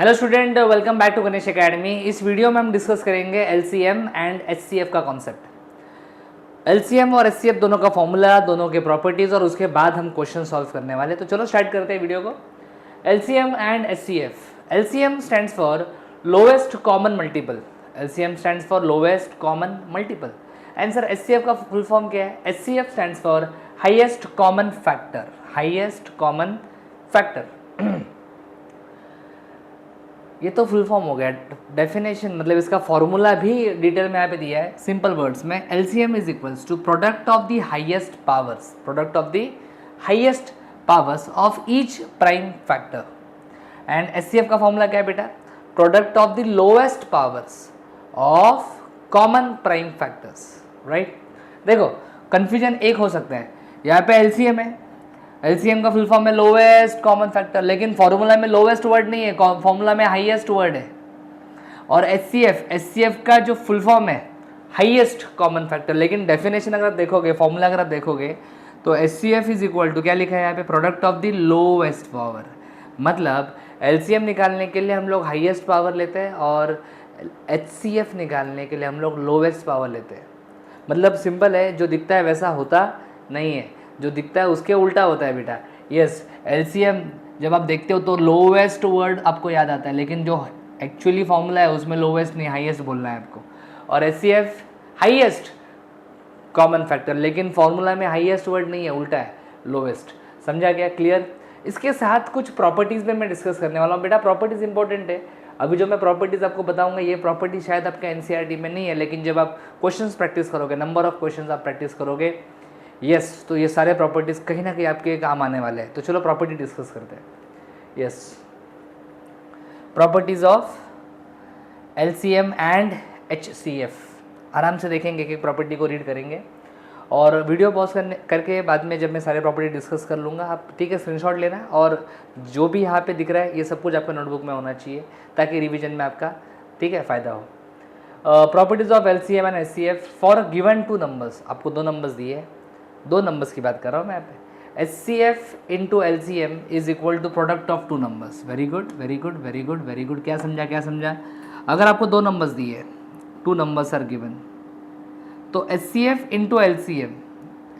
Hello student, welcome back to Ganesh academy. इस video में हम डिस्कस करेंगे एलसीएम एंड एचसीएफ का कॉन्सेप्ट। एलसीएम और एचसीएफ दोनों का फॉर्मूला, दोनों के प्रॉपर्टीज और उसके बाद हम क्वेश्चन सॉल्व करने वाले। तो चलो स्टार्ट करते हैं वीडियो को। LCM and HCF. LCM stands for lowest common multiple. LCM stands for lowest common multiple. And sir HCF का फुल फॉर्म क्या है? HCF stands for highest common factor. Highest common factor ये तो full form हो गया। Definition मतलब इसका formula भी डिटेल में यहाँ पे दिया है सिंपल वर्ड्स में। LCM is equals to product of the highest powers, product of the highest powers of each prime factor. And HCF का फॉर्मूला क्या है बेटा? Product of the lowest powers of common prime factors. Right, देखो confusion एक हो सकता है, यहाँ पे एलसीएम है, एलसीएम का फुल फॉर्म है लोवेस्ट कॉमन फैक्टर, लेकिन फॉर्मूला में लोवेस्ट वर्ड नहीं है, फॉर्मूला में हाईएस्ट वर्ड है। और एचसीएफ, एचसीएफ का जो फुल फॉर्म है हाईएस्ट कॉमन फैक्टर, लेकिन डेफिनेशन अगर आप देखोगे, फॉर्मूला अगर आप देखोगे तो एचसीएफ इज इक्वल टू क्या लिखा है यहाँ पे? Product of the lowest power. मतलब एलसीएम निकालने के लिए हम लोग हाईएस्ट पावर लेते हैं और एचसीएफ निकालने के लिए हम लोग लोवेस्ट पावर लेते हैं। मतलब सिंपल है, जो दिखता है वैसा होता नहीं है, जो दिखता है उसके उल्टा होता है बेटा। यस, एलसीएम जब आप देखते हो तो लोवेस्ट वर्ड आपको याद आता है, लेकिन जो एक्चुअली फॉर्मूला है उसमें लोवेस्ट नहीं हाईएस्ट बोलना है आपको। और एचसीएफ हाईएस्ट कॉमन फैक्टर, लेकिन फॉर्मूला में हाईएस्ट वर्ड नहीं है, उल्टा है लोवेस्ट। समझा क्या? क्लियर? इसके साथ कुछ प्रॉपर्टीज़ में मैं डिस्कस करने वाला हूँ बेटा। प्रॉपर्टीज़ इंपॉर्टेंट है। अभी जो मैं प्रॉपर्टीज़ आपको बताऊंगा ये प्रॉपर्टी शायद आपके एनसीईआरटी में नहीं है, लेकिन जब आप क्वेश्चंस प्रैक्टिस करोगे, नंबर ऑफ क्वेश्चंस आप प्रैक्टिस करोगे, यस, तो ये सारे प्रॉपर्टीज़ कहीं ना कहीं आपके काम आने वाले हैं। तो चलो प्रॉपर्टी डिस्कस करते हैं। Yes, properties of LCM and HCF. आराम से देखेंगे, एक एक प्रॉपर्टी को रीड करेंगे और वीडियो पॉज करके बाद में जब मैं सारे प्रॉपर्टी डिस्कस कर लूँगा, आप ठीक है स्क्रीनशॉट लेना और जो भी यहाँ पे दिख रहा है ये सब कुछ आपके नोटबुक में होना चाहिए ताकि रिविजन में आपका ठीक है फ़ायदा हो। Properties of LCM and HCF for given two numbers. आपको दो नंबर्स दिए हैं, दो नंबर्स की बात कर रहा हूँ मैं यहाँ पे। HCF into LCM is equal to product of two numbers. Very good, very good, very good, very good. क्या समझा, क्या समझा? अगर आपको दो नंबर्स दिए, टू नंबर्स आर गिवन, तो एचसीएफ इंटू एलसीएम,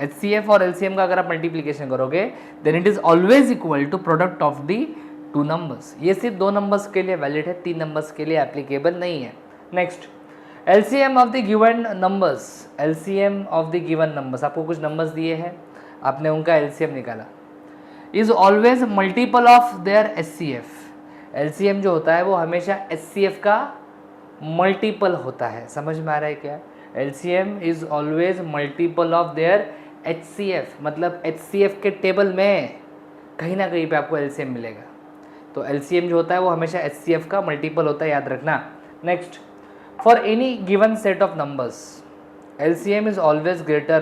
एचसीएफ और एलसीएम का अगर आप मल्टीप्लीकेशन करोगे then it is always equal to product of the two numbers. ये सिर्फ दो नंबर्स के लिए वैलिड है, तीन नंबर्स के लिए एप्लीकेबल नहीं है। Next, LCM of the given numbers. LCM of the given numbers, आपको कुछ नंबर्स दिए हैं, आपने उनका एलसीएम निकाला, is always multiple of their HCF. LCM जो होता है वो हमेशा एचसीएफ का मल्टीपल होता है। समझ में आ रहा है क्या? LCM is always multiple of their HCF, मतलब एचसीएफ के टेबल में कहीं ना कहीं पे आपको एलसीएम मिलेगा। तो एलसीएम जो होता है वो हमेशा एचसीएफ का मल्टीपल होता है, याद रखना। Next, for any given set of numbers LCM is always greater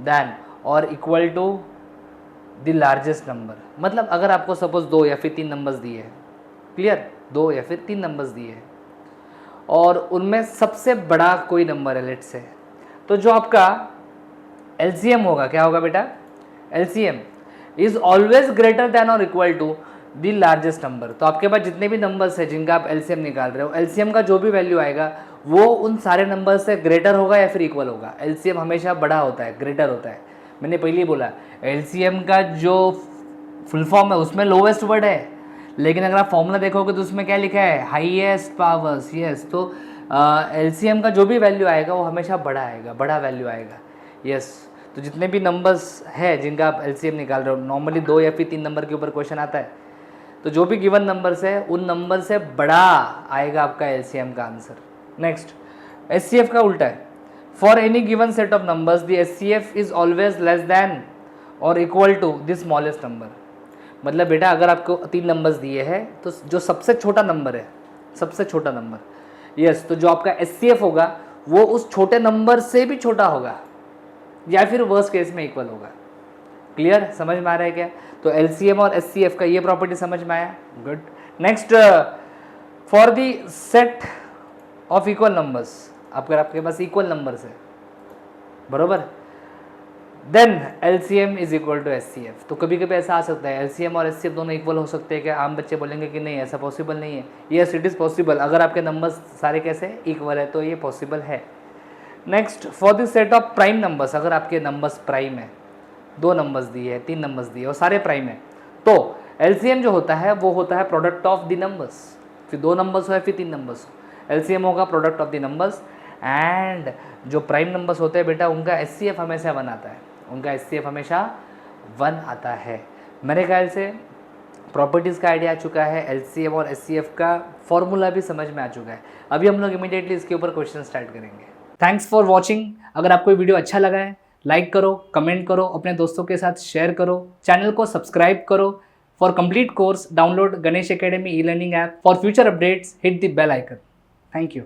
than or equal to the largest number। मतलब अगर आपको सपोज दो या फिर तीन नंबर्स दिए हैं, क्लियर, दो या फिर तीन नंबर्स दिए हैं और उनमें सबसे बड़ा कोई नंबर है लेट से, तो जो आपका LCM होगा क्या होगा बेटा? LCM is always greater than और equal to the largest number. तो आपके पास जितने भी नंबर्स हैं जिनका आप एलसीएम निकाल रहे हो, एलसीएम का जो भी वैल्यू आएगा वो उन सारे नंबर से ग्रेटर होगा या फिर इक्वल होगा। एलसीएम हमेशा बड़ा होता है, ग्रेटर होता है। मैंने पहले ही बोला एलसीएम का जो फुल फॉर्म है उसमें लोवेस्ट वर्ड है, लेकिन अगर आप फॉर्मूला देखोगे तो उसमें क्या लिखा है? Highest powers. यस, तो एलसीएम का जो भी वैल्यू आएगा वो हमेशा बड़ा आएगा, बड़ा वैल्यू आएगा। यस, तो जितने भी नंबर्स है जिनका आप एलसीएम निकाल रहे हो, नॉर्मली दो या फिर तीन नंबर के ऊपर क्वेश्चन आता है, तो जो भी गिवन नंबर्स है उन नंबर से बड़ा आएगा आपका एलसीएम का आंसर। नेक्स्ट, एचसीएफ का उल्टा है। For any given set of numbers the HCF is always less than और equal to the smallest number. मतलब बेटा अगर आपको तीन नंबर्स दिए हैं तो जो सबसे छोटा नंबर है, सबसे छोटा नंबर, यस, तो जो आपका एचसीएफ होगा वो उस छोटे नंबर से भी छोटा होगा या फिर वर्स्ट केस में इक्वल होगा। क्लियर? समझ में आ रहा है क्या? तो एलसीएम और एचसीएफ का ये प्रॉपर्टी समझ में आया? Good. Next, for the set of equal numbers, अगर आपके पास इक्वल नंबर्स है, बरोबर, then LCM is equal to SCF। तो कभी कभी ऐसा आ सकता है LCM और SCF दोनों इक्वल हो सकते हैं, क्या आम बच्चे बोलेंगे कि नहीं ऐसा पॉसिबल नहीं है। यस इट इज़ पॉसिबल, अगर आपके नंबर्स सारे कैसे इक्वल है तो ये पॉसिबल है। Next, for this set of prime numbers, अगर आपके नंबर्स प्राइम है, 2 नंबर्स दिए है, 3 नंबर्स दिए और सारे प्राइम है, तो LCM जो होता है वो होता है प्रोडक्ट ऑफ द नंबर्स। फिर 2 नंबर्स हो या फिर 3 नंबर्स हो, LCM होगा product of the numbers. And जो प्राइम नंबर्स होते हैं बेटा उनका SCF हमेशा 1 आता है, उनका SCF हमेशा 1 आता है। मेरे ख्याल से प्रॉपर्टीज़ का आइडिया आ चुका है, LCM और SCF का फॉर्मूला भी समझ में आ चुका है। अभी हम लोग इमीडिएटली इसके ऊपर क्वेश्चन स्टार्ट करेंगे। Thanks for watching. अगर आपको वीडियो अच्छा लगा है लाइक करो, कमेंट करो, अपने दोस्तों के साथ शेयर करो, चैनल को सब्सक्राइब करो। For complete course download Ganesh academy e learning app. For future updates hit the bell icon. Thank you.